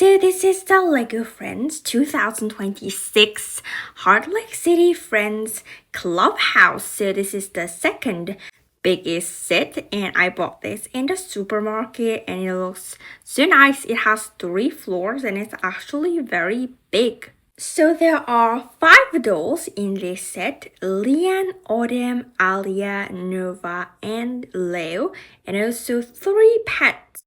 So this is the LEGO Friends 2026 Heartlake City Friends Clubhouse. So this is the second biggest set, and I bought this in the supermarket and it looks so nice. It has 3 floors and it's actually very big. So there are 5 dolls in this set: Lian, Autumn, Alia, Nova, and Leo, and also 3 pets.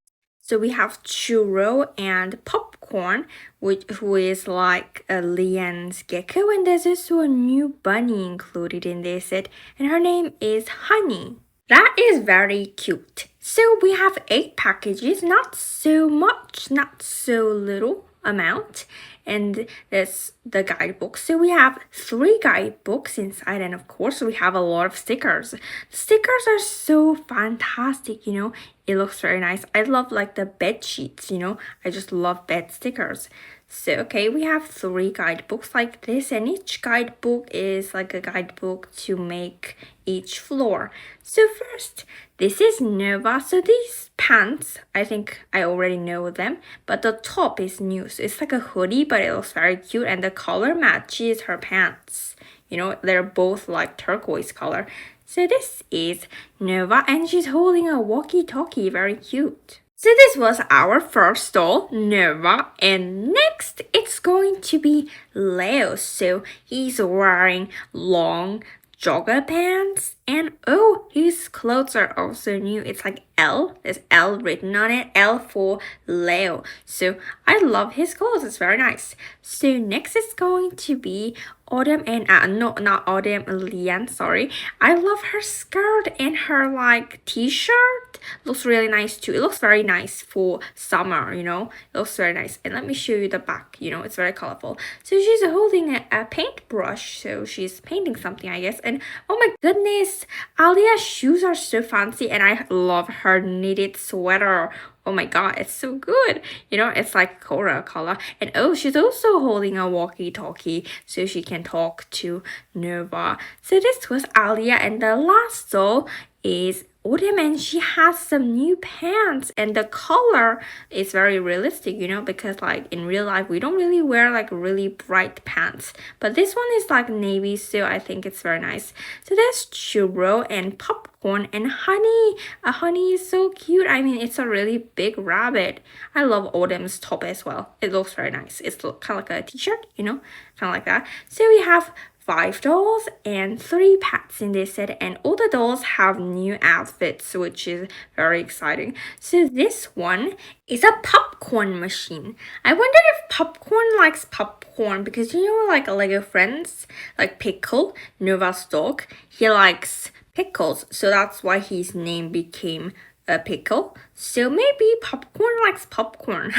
So we have Churro and Popcorn, who is like a Lian's gecko, and there's also a new bunny included in this set, and her name is Honey. That is very cute. So we have 8 packages, not so much, not so little amount. And there's the guidebook. So we have 3 guidebooks inside, and of course we have a lot of stickers. The stickers are so fantastic, It looks very nice. I love like the bed sheets, I just love bed stickers. So okay, we have 3 guidebooks like this, and each guidebook is like a guidebook to make each floor. So first, this is Nova. So these pants, I think I already know them, but the top is new. So it's like a hoodie, but it looks very cute, and the color matches her pants. They're both like turquoise color. So this is Nova, and she's holding a walkie-talkie, very cute. So this was our first doll, Nova, and next it's going to be Leo. So he's wearing long jogger pants, and oh, his clothes are also new. It's like L. There's L written on it, L for Leo. So I love his clothes. It's very nice. So next is going to be Autumn, and no, not Autumn, Lian, sorry. I love her skirt and her like t-shirt. Looks really nice too. It looks very nice for summer, It looks very nice. And let me show you the back, it's very colorful. So she's holding a paintbrush, so she's painting something, I guess. And oh my goodness, Alia's shoes are so fancy, and I love her knitted sweater. Oh my god, it's so good. It's like coral color. And oh, she's also holding a walkie-talkie so she can talk to Nova. So this was Alia, and the last doll is Autumn, and she has some new pants, and the color is very realistic, because like in real life we don't really wear like really bright pants, but this one is like navy, so I think it's very nice. So there's Churro and Popcorn and Honey. Honey is so cute. I mean, it's a really big rabbit. I love Autumn's top as well. It looks very nice. It's kind of like a t-shirt, kind of like that. So we have 5 dolls and 3 pets in this set, and all the dolls have new outfits, which is very exciting. So this one is a popcorn machine. I wonder if Popcorn likes popcorn, because like LEGO Friends, like Pickle, Nova's dog, he likes pickles, so that's why his name became a pickle. So maybe Popcorn likes popcorn.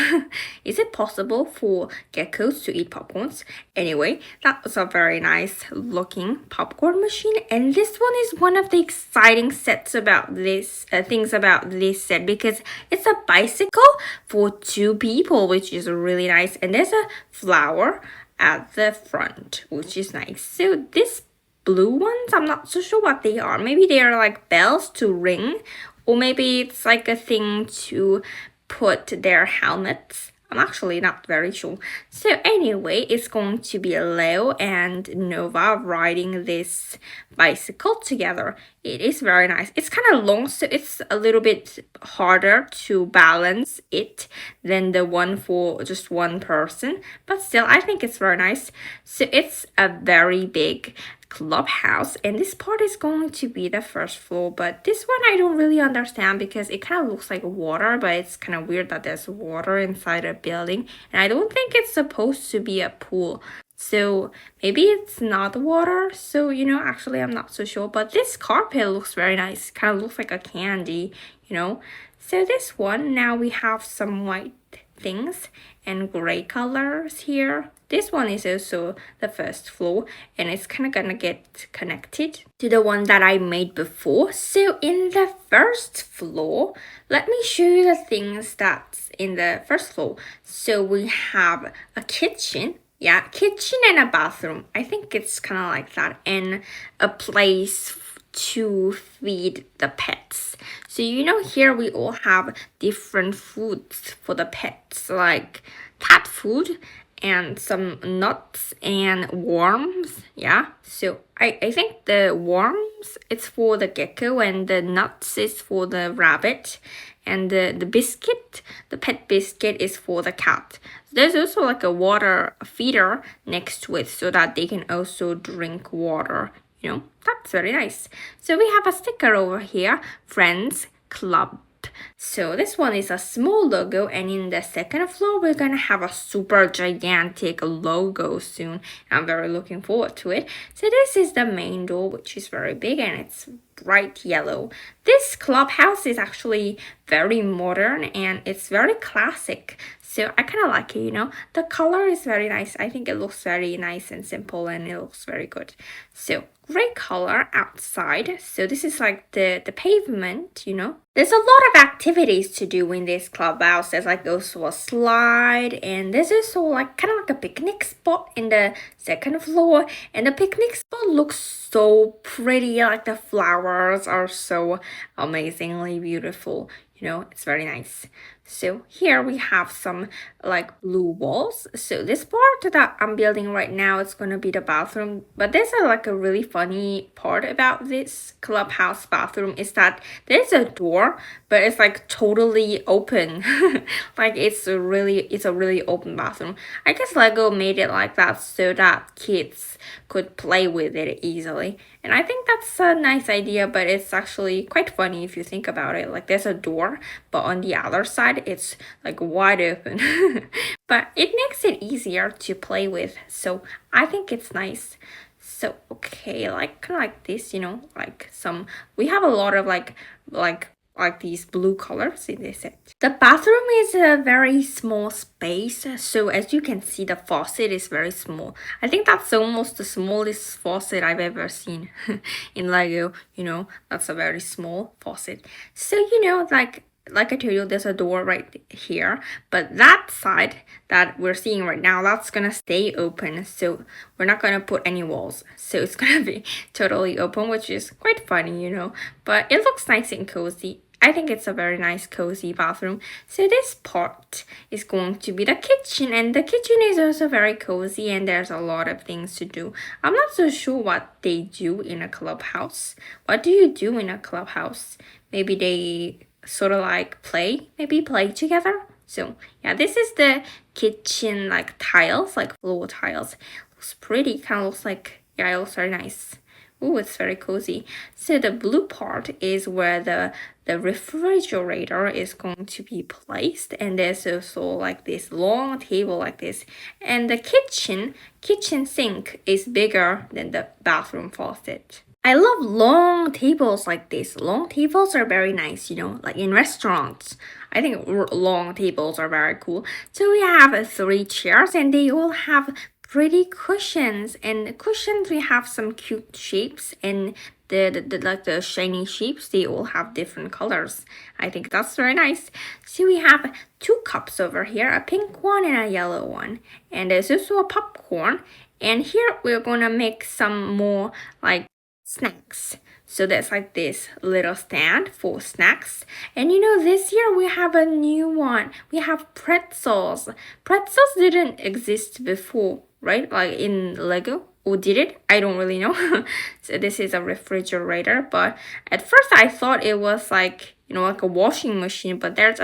Is it possible for geckos to eat popcorns? Anyway, that was a very nice looking popcorn machine, and this one is one of the exciting things about this set, because it's a bicycle for 2 people, which is really nice, and there's a flower at the front, which is nice. So this blue ones, I'm not so sure what they are. Maybe they are like bells to ring, or maybe it's like a thing to put their helmets. I'm actually not very sure. So anyway, it's going to be Leo and Nova riding this bicycle together. It is very nice. It's kind of long, so it's a little bit harder to balance it than the one for just one person. But still, I think it's very nice. So it's a very big clubhouse, and this part is going to be the first floor, but this one I don't really understand, because it kind of looks like water, but it's kind of weird that there's water inside a building, and I don't think it's supposed to be a pool. So maybe it's not water, so actually I'm not so sure. But this carpet looks very nice, kind of looks like a candy, So this one, now we have some white things and gray colors here. This one is also the first floor, and it's kind of gonna get connected to the one that I made before. So in the first floor, let me show you the things that's in the first floor. So we have a kitchen. Yeah, kitchen and a bathroom. I think it's kind of like that. And a place to feed the pets. So you know, here we all have different foods for the pets, like cat food and some nuts and worms. Yeah, so I think the worms it's for the gecko and the nuts is for the rabbit, and the biscuit, the pet biscuit, is for the cat. There's also like a water feeder next to it so that they can also drink water. You know, that's very nice. So we have a sticker over here, Friends Club. So this one is a small logo, and in the second floor we're gonna have a super gigantic logo soon. I'm very looking forward to it. So this is the main door, which is very big and it's bright yellow. This clubhouse is actually very modern and it's very classic. So I kind of like it, you know. The color is very nice. I think it looks very nice and simple and it looks very good. So gray color outside. So this is like the pavement, you know. There's a lot of activities to do in this clubhouse. There's like also a slide, and there's also like kind of like a picnic spot in the second floor. And the picnic spot looks so pretty. Like the flowers are so amazingly beautiful. You know, it's very nice. So here we have some like blue walls. So this part that I'm building right now is gonna be the bathroom. But there's like a really funny part about this clubhouse bathroom is that there's a door, but it's like totally open. Like it's a really open bathroom. I guess Lego made it like that so that kids could play with it easily. And I think that's a nice idea, but it's actually quite funny if you think about it. Like there's a door, but on the other side, it's like wide open. But it makes it easier to play with. So I think it's nice. So, okay, like kind of like this, you know, like we have a lot of like these blue colors in this set. The bathroom is a very small space, so as you can see, the faucet is very small. I think that's almost the smallest faucet I've ever seen in Lego. You know, that's a very small faucet. So you know, like I told you, there's a door right here, but that side that we're seeing right now, that's gonna stay open, so we're not gonna put any walls, so it's gonna be totally open, which is quite funny, you know, but it looks nice and cozy. I think it's a very nice cozy bathroom. So this part is going to be the kitchen, and the kitchen is also very cozy and there's a lot of things to do. I'm not so sure what they do in a clubhouse. What do you do in a clubhouse? Maybe they sort of like play together. So yeah, this is the kitchen like tiles, like floor tiles. Looks pretty, kind of looks like, yeah, it looks very nice. Oh, it's very cozy. So the blue part is where the refrigerator is going to be placed, and there's also like this long table like this, and the kitchen sink is bigger than the bathroom faucet. I love long tables like this. Long tables are very nice, you know, like in restaurants. I think long tables are very cool. So we have 3 chairs and they all have pretty cushions, and cushions we have some cute shapes, and the shiny shapes, they all have different colors. I think that's very nice. So we have 2 cups over here, a pink one and a yellow one, and there's also a popcorn, and here we're gonna make some more like snacks. So that's like this little stand for snacks. And you know, this year we have a new one. We have pretzels. Pretzels didn't exist before, right? Like in Lego. Or did it? I don't really know. So this is a refrigerator, but at first I thought it was like, you know, like a washing machine, but they're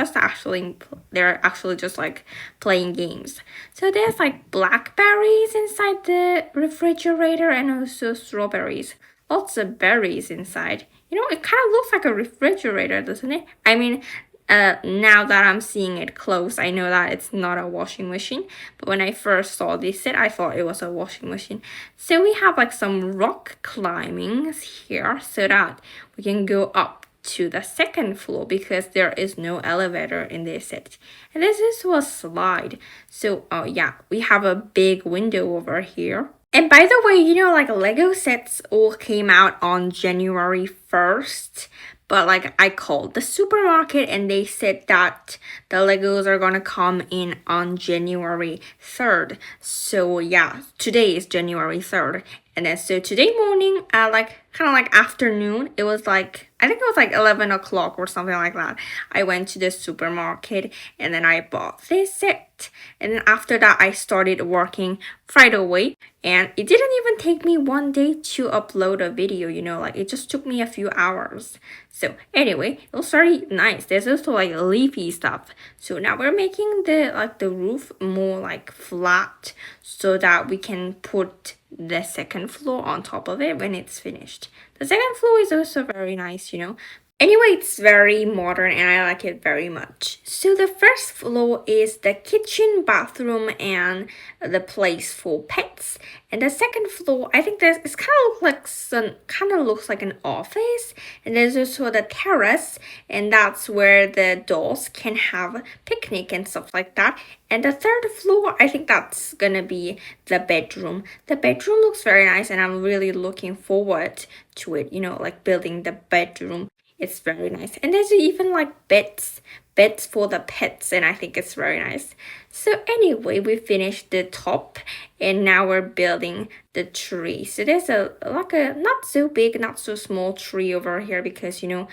actually just like playing games. So there's like blackberries inside the refrigerator and also strawberries. Lots of berries inside. You know, it kind of looks like a refrigerator, doesn't it? I mean, now that I'm seeing it close, I know that it's not a washing machine. But when I first saw this set, I thought it was a washing machine. So we have like some rock climbings here so that we can go up to the second floor because there is no elevator in this set. And this is a slide. So, oh yeah, we have a big window over here. And by the way, you know, like Lego sets all came out on January 1st. But like I called the supermarket and they said that the Legos are gonna come in on January 3rd. So yeah, today is January 3rd. And then so today morning, like kind of like afternoon, it was like, I think it was like 11 o'clock or something like that. I went to the supermarket and then I bought this set. And then after that, I started working right away. And it didn't even take me one day to upload a video, you know, like it just took me a few hours. So anyway, it was very nice. There's also like leafy stuff. So now we're making the roof more like flat so that we can put the second floor on top of it when it's finished. The second floor is also very nice, you know. Anyway, it's very modern and I like it very much. So the first floor is the kitchen, bathroom, and the place for pets. And the second floor, I think it's kind of looks like an office. And there's also the terrace, and that's where the dolls can have a picnic and stuff like that. And the third floor, I think that's gonna be the bedroom. The bedroom looks very nice, and I'm really looking forward to it. You know, like building the bedroom. It's very nice. And there's even like beds for the pets, and I think it's very nice. So anyway, we finished the top and now we're building the tree. So there's a not so big, not so small tree over here because you know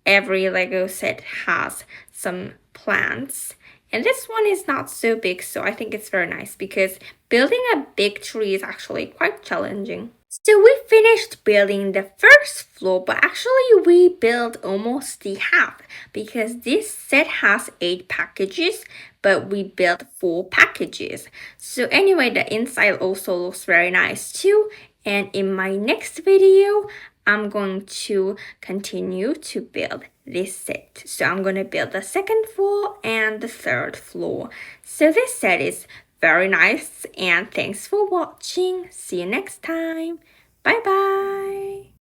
every Lego set has some plants. And this one is not so big, so I think it's very nice because building a big tree is actually quite challenging. So we finished building the first floor, but actually we built almost the half because this set has 8 packages, but we built 4 packages. So anyway, the inside also looks very nice too. And in my next video, I'm going to continue to build this set. So I'm going to build the second floor and the third floor. So this set is very nice, and thanks for watching. See you next time. Bye bye.